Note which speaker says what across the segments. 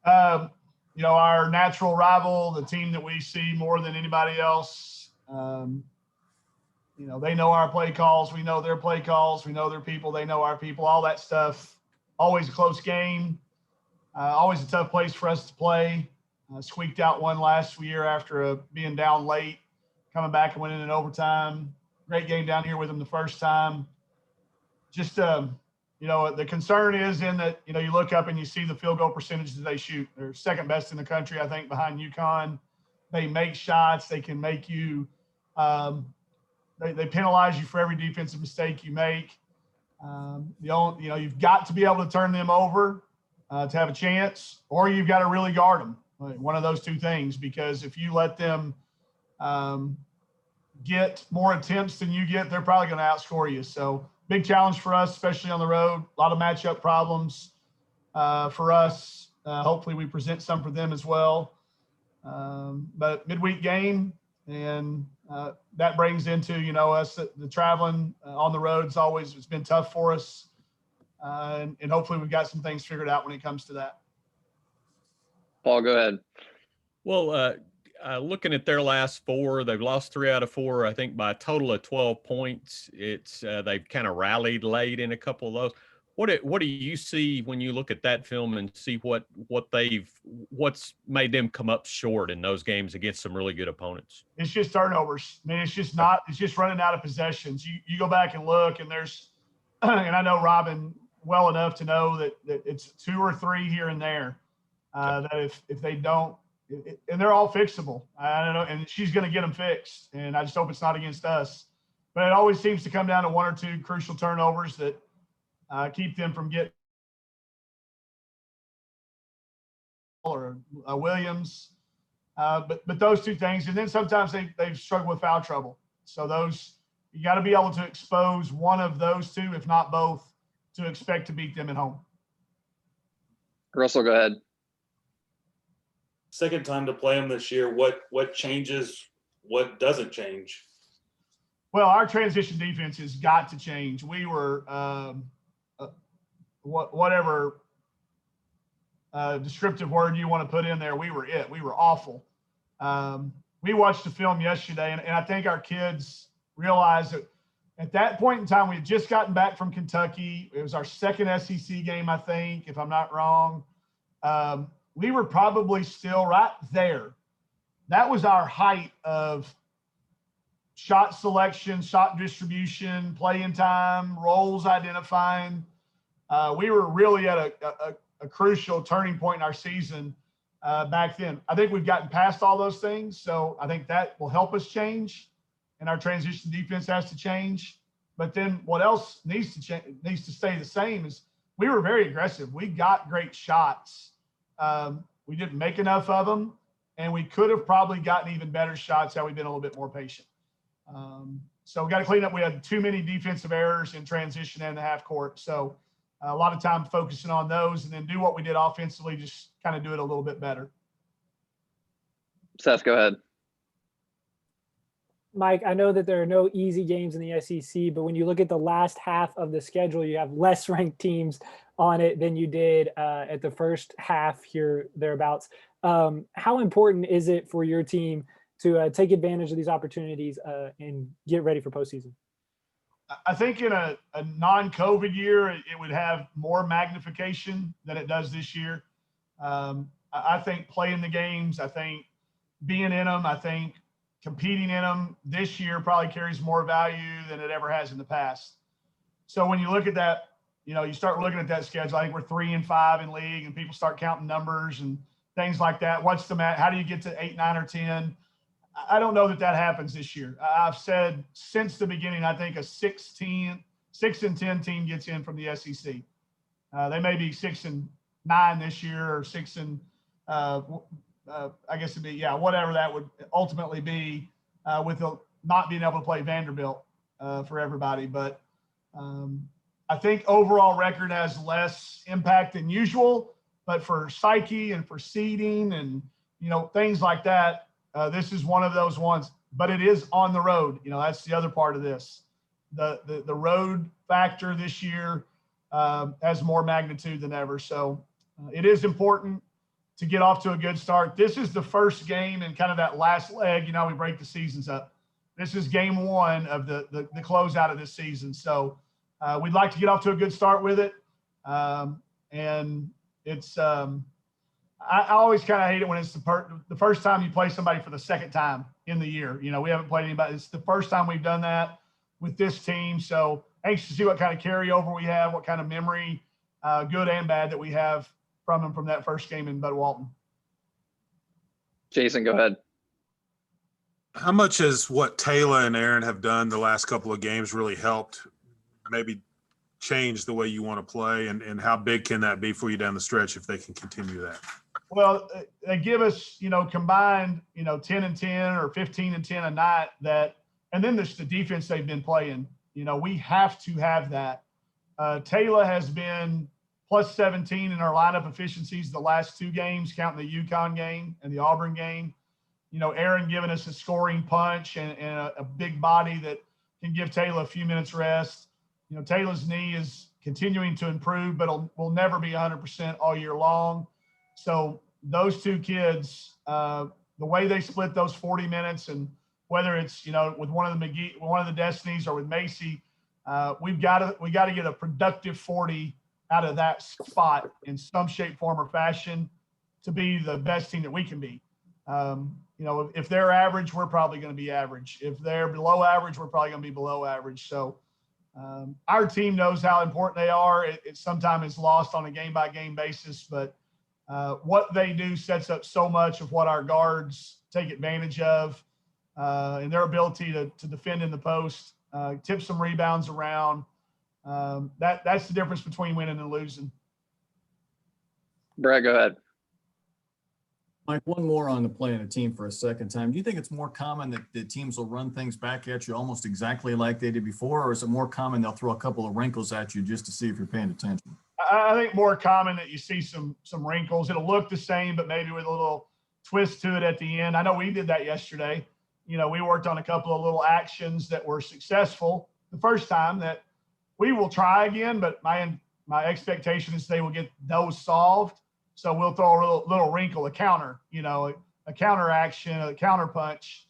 Speaker 1: Um, our natural rival, the team that we see more than anybody else. They know our play calls. We know their play calls. We know their people. They know our people. All that stuff. Always a close game. Always a tough place for us to play. Squeaked out one last year after being down late, coming back and winning in overtime. Great game down here with them the first time. Just, the concern is in that, you look up and you see the field goal percentages they shoot. They're second best in the country, I think, behind UConn. They make shots. They can make you they penalize you for every defensive mistake you make. You've got to be able to turn them over to have a chance, or you've got to really guard them. One of those two things, because if you let them get more attempts than you get, they're probably going to outscore you. So big challenge for us, especially on the road. A lot of matchup problems for us. Hopefully we present some for them as well. But midweek game, and that brings into, us, the traveling on the road it's been tough for us. And hopefully we've got some things figured out when it comes to that.
Speaker 2: Paul, go ahead.
Speaker 3: Well, looking at their last four, they've lost 3 out of 4, I think, by a total of 12 points. They've kind of rallied late in a couple of those. What do you see when you look at that film and see what's made them come up short in those games against some really good opponents?
Speaker 1: It's just turnovers. I mean, it's just running out of possessions. You go back and look, and there's, and I know Robin well enough to know that it's 2 or 3 here and there that if they don't, and they're all fixable. I don't know, and she's going to get them fixed. And I just hope it's not against us. But it always seems to come down to 1 or 2 crucial turnovers that keep them from getting or Williams. But those 2 things, and then sometimes they've struggled with foul trouble. So you got to be able to expose one of those 2, if not both, to expect to beat them at home.
Speaker 2: Russell, go ahead.
Speaker 4: Second time to play them this year. What changes? What doesn't change?
Speaker 1: Well, our transition defense has got to change. We were whatever descriptive word you want to put in there, we were awful. We watched the film yesterday, and I think our kids realized that at that point in time, we had just gotten back from Kentucky. It was our second SEC game, I think, if I'm not wrong. We were probably still right there. That was our height of shot selection, shot distribution, playing time, roles identifying. We were really at a crucial turning point in our season back then. I think we've gotten past all those things, so I think that will help us change, and our transition defense has to change. But then what else needs to stay the same is we were very aggressive. We got great shots. We didn't make enough of them, and we could have probably gotten even better shots had we been a little bit more patient. So we got to clean up. We had too many defensive errors in transition and the half court. So a lot of time focusing on those, and then do what we did offensively, just kind of do it a little bit better.
Speaker 2: Seth, go ahead.
Speaker 5: Mike, I know that there are no easy games in the SEC, but when you look at the last half of the schedule, you have less ranked teams on it than you did at the first half here, thereabouts. How important is it for your team to take advantage of these opportunities and get ready for postseason?
Speaker 1: I think in a non-COVID year, it would have more magnification than it does this year. I think playing the games, I think being in them, I think competing in them this year probably carries more value than it ever has in the past. So when you look at that, you start looking at that schedule. I think we're 3 and 5 in league, and people start counting numbers and things like that. What's the match? How do you get to 8, 9, or 10? I don't know that happens this year. I've said since the beginning, I think a 6 and 10 team gets in from the SEC. They may be 6 and 9 this year, or 6 and I guess it'd be, whatever that would ultimately be with not being able to play Vanderbilt for everybody. But I think overall record has less impact than usual, but for psyche and for seeding and, things like that, this is one of those ones, but it is on the road. That's the other part of this. The road factor this year has more magnitude than ever. So it is important. to get off to a good start. This is the first game in kind of that last leg. You know, we break the seasons up. This is game one of the closeout of this season. So we'd like to get off to a good start with it. And it's I always kind of hate it when it's the first time you play somebody for the second time in the year. You know, we haven't played anybody. It's the first time we've done that with this team. So anxious to see what kind of carryover we have, what kind of memory, good and bad, that we have from them from that first game in Bud Walton.
Speaker 2: Jason, go ahead.
Speaker 6: How much has what Taylor and Aaron have done the last couple of games really helped maybe change the way you want to play, and how big can that be for you down the stretch if they can continue that?
Speaker 1: Well, they give us, you know, combined, you know, 10 and 10 or 15 and 10 a night, that, and then there's the defense they've been playing. You know, we have to have that. Taylor has been plus 17 in our lineup efficiencies the last two games, counting the UConn game and the Auburn game. You know, Aaron giving us a scoring punch and a big body that can give Taylor a few minutes rest. You know, Taylor's knee is continuing to improve, but will never be 100% all year long. So those two kids, the way they split those 40 minutes, and whether it's, you know, with one of the Destinies or with Macy, we got to get a productive 40 out of that spot in some shape, form, or fashion to be the best team that we can be. You know, if they're average, we're probably going to be average. If they're below average, we're probably going to be below average. So our team knows how important they are. It sometimes is lost on a game-by-game basis, but what they do sets up so much of what our guards take advantage of, and their ability to defend in the post, tip some rebounds around. That's the difference between winning and losing.
Speaker 2: Brett, go ahead.
Speaker 7: Mike, one more on the play in a team for a second time. Do you think it's more common that the teams will run things back at you almost exactly like they did before, or is it more common they'll throw a couple of wrinkles at you just to see if you're paying attention?
Speaker 1: I think more common that you see some wrinkles. It'll look the same, but maybe with a little twist to it at the end. I know we did that yesterday. You know, we worked on a couple of little actions that were successful the first time that we will try again, but my expectation is they will get those solved. So we'll throw a little wrinkle, a counter, you know, a counter action, a counter punch.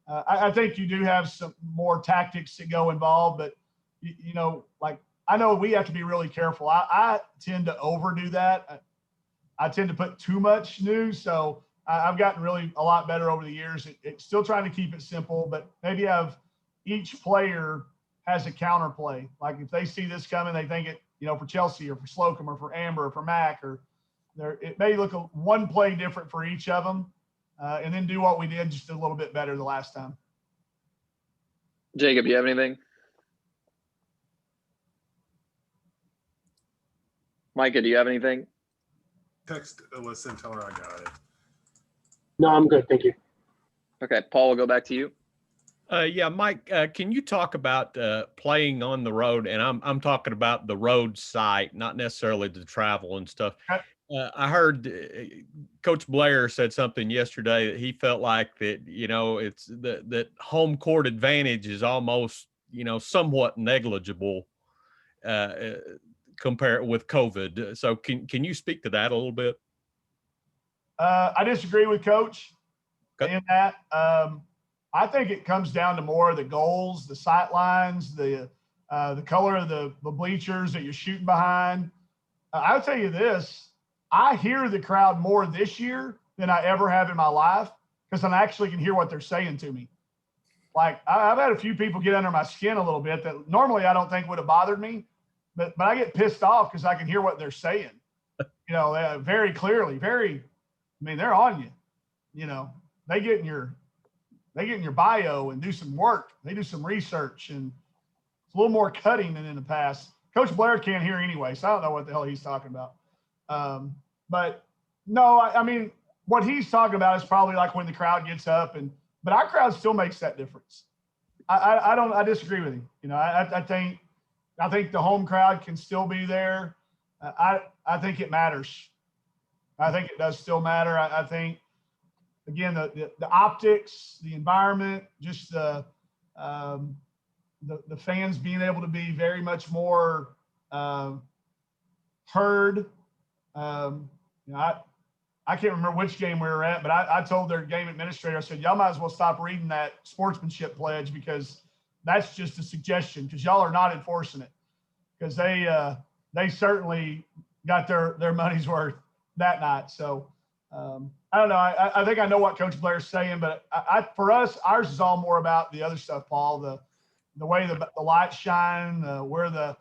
Speaker 1: I think you do have some more tactics that go involved, but you know, like, I know we have to be really careful. I tend to overdo that. I tend to put too much news. So I've gotten really a lot better over the years. It's still trying to keep it simple, but maybe have each player has a counter play. Like if they see this coming, they think it, you know, for Chelsea or for Slocum or for Amber or for Mac, or it may look one play different for each of them, and then do what we did just a little bit better the last time.
Speaker 2: Jacob, you have anything? Micah, do you have anything?
Speaker 6: Text Alyssa and tell her I got it.
Speaker 8: No, I'm good. Thank you.
Speaker 2: Okay, Paul, we'll go back to you.
Speaker 3: Yeah, Mike, can you talk about playing on the road? And I'm talking about the road site, not necessarily the travel and stuff. I heard Coach Blair said something yesterday that he felt like that, you know, it's that home court advantage is almost, you know, somewhat negligible compared with COVID. So can you speak to that a little bit?
Speaker 1: I disagree with Coach in that. I think it comes down to more of the goals, the sight lines, the color of the bleachers that you're shooting behind. I'll tell you this, I hear the crowd more this year than I ever have in my life, because I actually can hear what they're saying to me. Like I've had a few people get under my skin a little bit that normally I don't think would have bothered me, but I get pissed off because I can hear what they're saying, you know, very clearly, I mean, they're on you, you know, they get in your bio and do some work. They do some research, and it's a little more cutting than in the past. Coach Blair can't hear anyway, so I don't know what the hell he's talking about. But no, I mean, what he's talking about is probably like when the crowd gets up, but our crowd still makes that difference. I disagree with him. You know, I think the home crowd can still be there. I think it matters. I think it does still matter. I think, again, the optics, the environment, just the fans being able to be very much more heard. You know, I can't remember which game we were at, but I told their game administrator, I said, y'all might as well stop reading that sportsmanship pledge because that's just a suggestion because y'all are not enforcing it. Because they certainly got their money's worth that night. So I don't know. I think I know what Coach Blair's saying, but for us, ours is all more about the other stuff, Paul. The way the lights shine, where the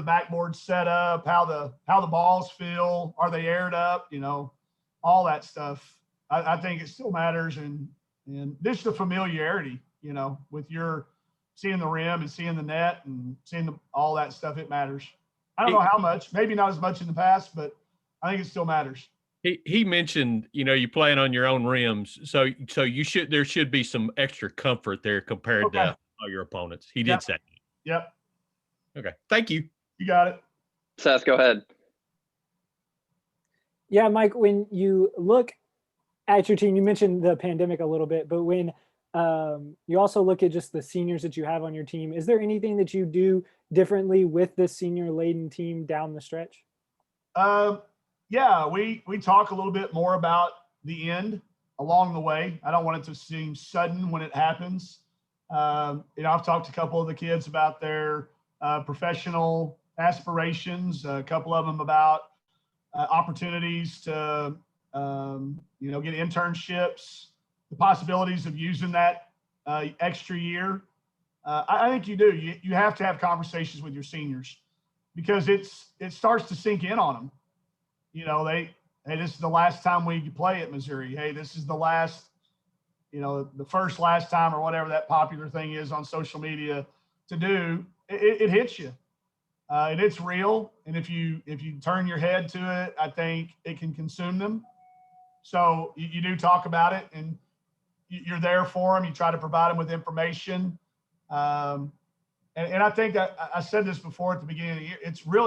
Speaker 1: backboard's set up, how the balls feel, are they aired up, all that stuff. I think it still matters, and this is the familiarity, with your seeing the rim and seeing the net and seeing all that stuff. It matters. I don't know how much, maybe not as much in the past, but I think it still matters.
Speaker 3: He mentioned, you're playing on your own rims, so there should be some extra comfort there compared to all your opponents. He did say.
Speaker 1: Yep.
Speaker 3: Okay. Thank you.
Speaker 1: You got it.
Speaker 2: Seth, go ahead.
Speaker 5: Yeah, Mike, when you look at your team, you mentioned the pandemic a little bit, but when you also look at just the seniors that you have on your team, is there anything that you do differently with this senior laden team down the stretch?
Speaker 1: Yeah, we talk a little bit more about the end along the way. I don't want it to seem sudden when it happens. I've talked to a couple of the kids about their professional aspirations, a couple of them about opportunities to, get internships, the possibilities of using that extra year. I think you do. You have to have conversations with your seniors because it starts to sink in on them. Hey, this is the last time we play at Missouri. Hey, this is the last, the last time or whatever that popular thing is on social media to do. It hits you. And it's real. And if you turn your head to it, I think it can consume them. So you do talk about it and you're there for them. You try to provide them with information. And I think that I said this before at the beginning of the year,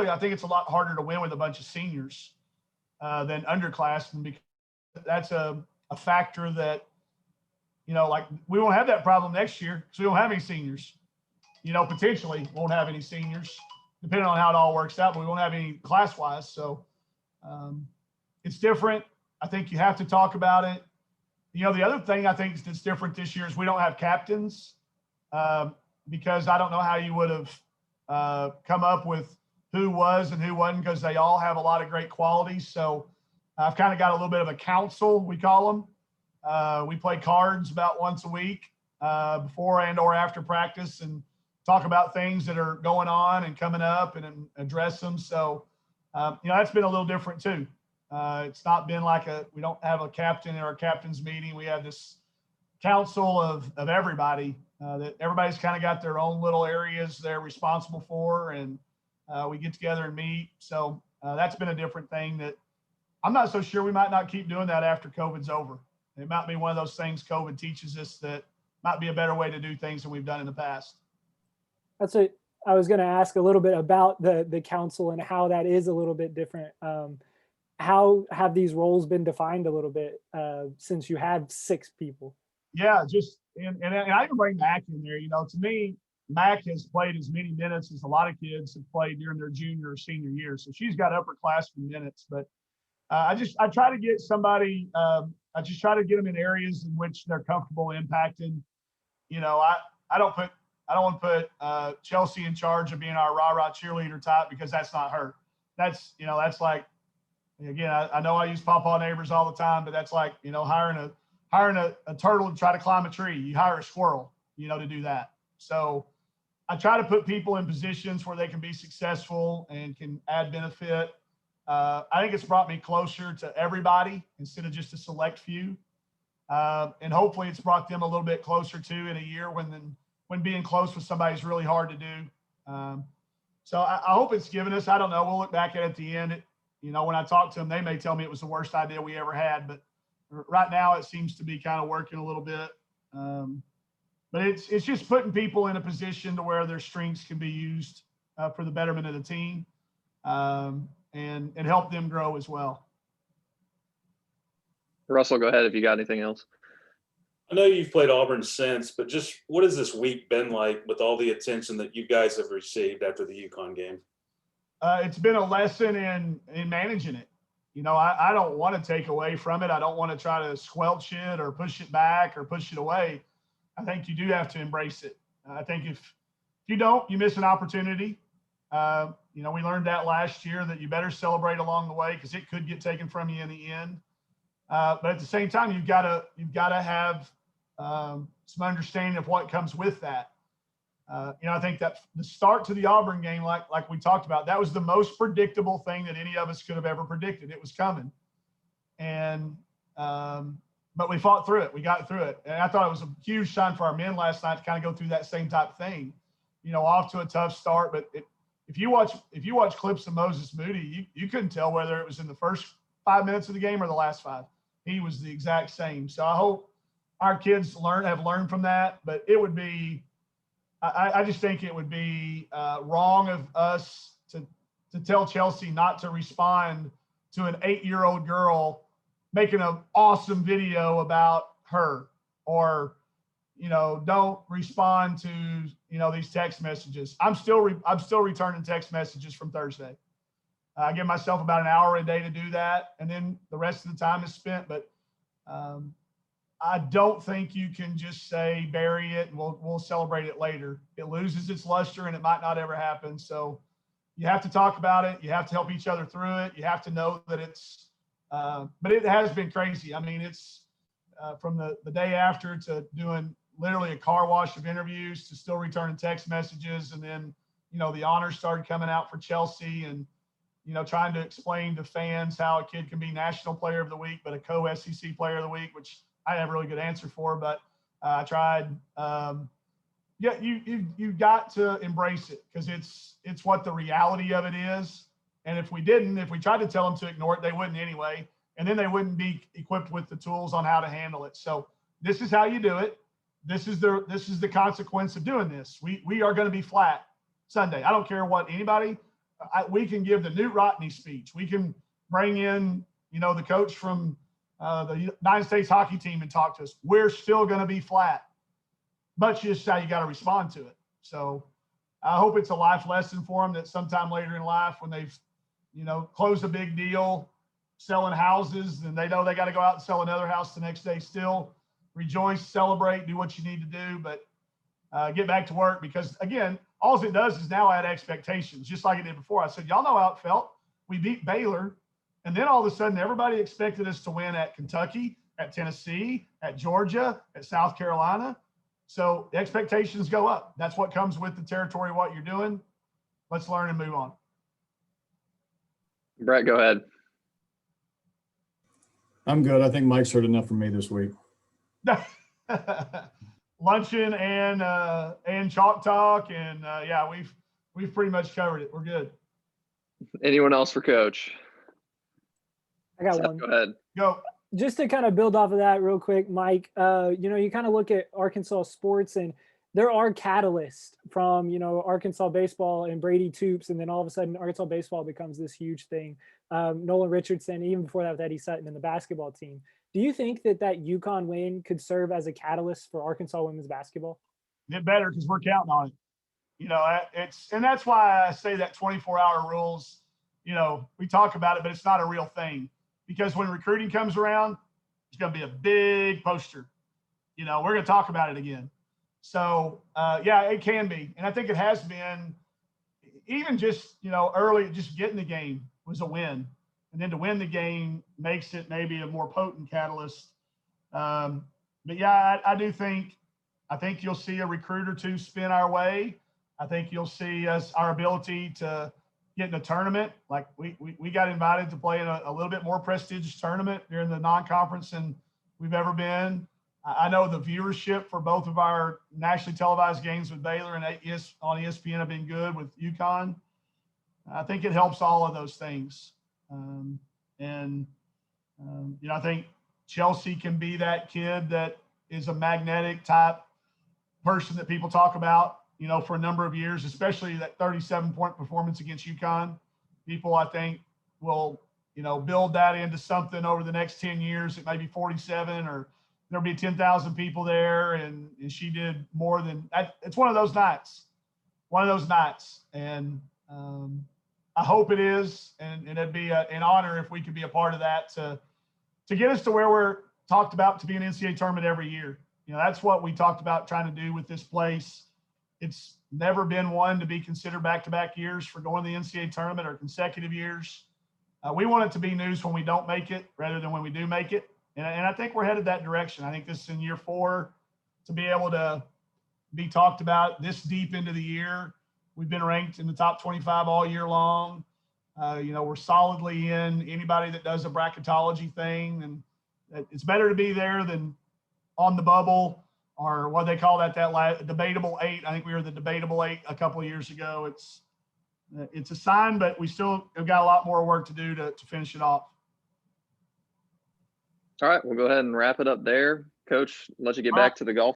Speaker 1: I think it's a lot harder to win with a bunch of seniors than underclassmen because that's a factor that, like we won't have that problem next year because we don't have any seniors. Potentially won't have any seniors depending on how it all works out, but we won't have any class-wise. So it's different. I think you have to talk about it. The other thing I think that's different this year is we don't have captains because I don't know how you would have come up with who was and who wasn't because they all have a lot of great qualities. So I've kind of got a little bit of a council, we call them. We play cards about once a week before and or after practice and talk about things that are going on and coming up and address them. So, that's been a little different too. It's not been like we don't have a captain or a captain's meeting. We have this council of everybody that everybody's kind of got their own little areas they're responsible for. And we get together and meet. So that's been a different thing that I'm not so sure we might not keep doing that after COVID's over. It might be one of those things COVID teaches us that might be a better way to do things than we've done in the past.
Speaker 5: That's it. I was going to ask a little bit about the council and how that is a little bit different. How have these roles been defined a little bit since you have 6 people?
Speaker 1: Yeah, and I can bring Mac in there. To me, Mac has played as many minutes as a lot of kids have played during their junior or senior year. So she's got upperclassmen minutes. But I try to get somebody. I just try to get them in areas in which they're comfortable impacting. I don't want to put Chelsea in charge of being our rah-rah cheerleader type because that's not her. That's like, again, I know I use Pawpaw Neighbors all the time, but that's like, hiring a turtle to try to climb a tree. You hire a squirrel, to do that. So I try to put people in positions where they can be successful and can add benefit. I think it's brought me closer to everybody instead of just a select few. And hopefully it's brought them a little bit closer too in a year when being close with somebody is really hard to do. So I hope it's given us, I don't know, we'll look back at the end. When I talk to them, they may tell me it was the worst idea we ever had, but right now it seems to be kind of working a little bit. But it's just putting people in a position to where their strengths can be used for the betterment of the team and help them grow as well.
Speaker 2: Russell, go ahead if you got anything else.
Speaker 4: I know you've played Auburn since, but just what has this week been like with all the attention that you guys have received after the UConn game?
Speaker 1: It's been a lesson in managing it. I don't want to take away from it. I don't want to try to squelch it or push it back or push it away. I think you do have to embrace it. I think if you don't, you miss an opportunity. We learned that last year, that you better celebrate along the way because it could get taken from you in the end. But at the same time, you've got to have some understanding of what comes with that. I think that the start to the Auburn game, like we talked about, that was the most predictable thing that any of us could have ever predicted. It was coming, and but we fought through it. We got through it, and I thought it was a huge sign for our men last night to kind of go through that same type of thing. Off to a tough start, but if you watch clips of Moses Moody, you couldn't tell whether it was in the first 5 minutes of the game or the last 5. He was the exact same. So I hope our kids have learned from that. But it would be, I just think it would be wrong of us to tell Chelsea not to respond to an 8-year-old girl making an awesome video about her, or don't respond to these text messages. I'm still returning text messages from Thursday. I give myself about an hour a day to do that, and then the rest of the time is spent. But I don't think you can just say bury it and we'll celebrate it later. It loses its luster and it might not ever happen. So you have to talk about it. You have to help each other through it. You have to know that it's but it has been crazy. I mean, it's from the day after to doing literally a car wash of interviews to still returning text messages. And then, the honors started coming out for Chelsea, and, trying to explain to fans how a kid can be National Player of the Week, but a co-SEC Player of the Week, which I didn't have a really good answer for, but I tried. You got to embrace it because it's what the reality of it is. And if we tried to tell them to ignore it, they wouldn't anyway. And then they wouldn't be equipped with the tools on how to handle it. So this is how you do it. This is the consequence of doing this. We are going to be flat Sunday. I don't care what anybody. We can give the Newt Rodney speech. We can bring in the coach from the United States hockey team and talk to us. We're still going to be flat. But just how you got to respond to it. So I hope it's a life lesson for them that sometime later in life, when they've closed a big deal, selling houses, and they know they got to go out and sell another house the next day, still rejoice, celebrate, do what you need to do, but get back to work. Because again, all it does is now add expectations, just like it did before. I said, y'all know how it felt. We beat Baylor, and then all of a sudden everybody expected us to win at Kentucky, at Tennessee, at Georgia, at South Carolina. So the expectations go up. That's what comes with the territory, what you're doing. Let's learn and move on.
Speaker 2: Brett, go ahead.
Speaker 7: I'm good. I think Mike's heard enough from me this week.
Speaker 1: Luncheon and chalk talk, and yeah, we've pretty much covered it. We're good.
Speaker 2: Anyone else for Coach?
Speaker 5: I got
Speaker 2: Seth,
Speaker 5: one.
Speaker 2: go ahead.
Speaker 1: Go.
Speaker 5: Just to kind of build off of that real quick, Mike, you kind of look at Arkansas sports, and there are catalysts from, Arkansas baseball and Brady Toops. And then all of a sudden Arkansas baseball becomes this huge thing. Nolan Richardson, even before that with Eddie Sutton and the basketball team. Do you think that UConn win could serve as a catalyst for Arkansas women's basketball?
Speaker 1: Get better because we're counting on it. And that's why I say that 24-hour rules, we talk about it, but it's not a real thing. Because when recruiting comes around, it's going to be a big poster. We're going to talk about it again. So, yeah, it can be. And I think it has been. Even just, early, just getting the game was a win. And then to win the game makes it maybe a more potent catalyst. But, yeah, I think you'll see a recruit or two spin our way. I think you'll see our ability to get in a tournament. Like we got invited to play in a little bit more prestigious tournament during the non-conference than we've ever been. I know the viewership for both of our nationally televised games with Baylor and on ESPN have been good with UConn. I think it helps all of those things. I think Chelsea can be that kid that is a magnetic type person that people talk about, for a number of years, especially that 37-point performance against UConn. People, I think, will, build that into something over the next 10 years. It may be 47, or there'll be 10,000 people there, and she did more than that. It's one of those nights. And I hope it is, and it'd be an honor if we could be a part of that to get us to where we're talked about to be an NCAA tournament every year. You know, that's what we talked about trying to do with this place. It's never been one to be considered back-to-back years for going to the NCAA tournament or consecutive years. We want it to be news when we don't make it rather than when we do make it. And I think we're headed that direction. I think this is in year 4 to be able to be talked about this deep into the year. We've been ranked in the top 25 all year long. You know, we're solidly in anybody that does a bracketology thing. And it's better to be there than on the bubble, or what they call that debatable 8. I think we were the debatable 8 a couple of years ago. It's a sign, but we still have got a lot more work to do to finish it off.
Speaker 2: All right, we'll go ahead and wrap it up there. Coach, let you get
Speaker 1: All right.
Speaker 2: back to the golf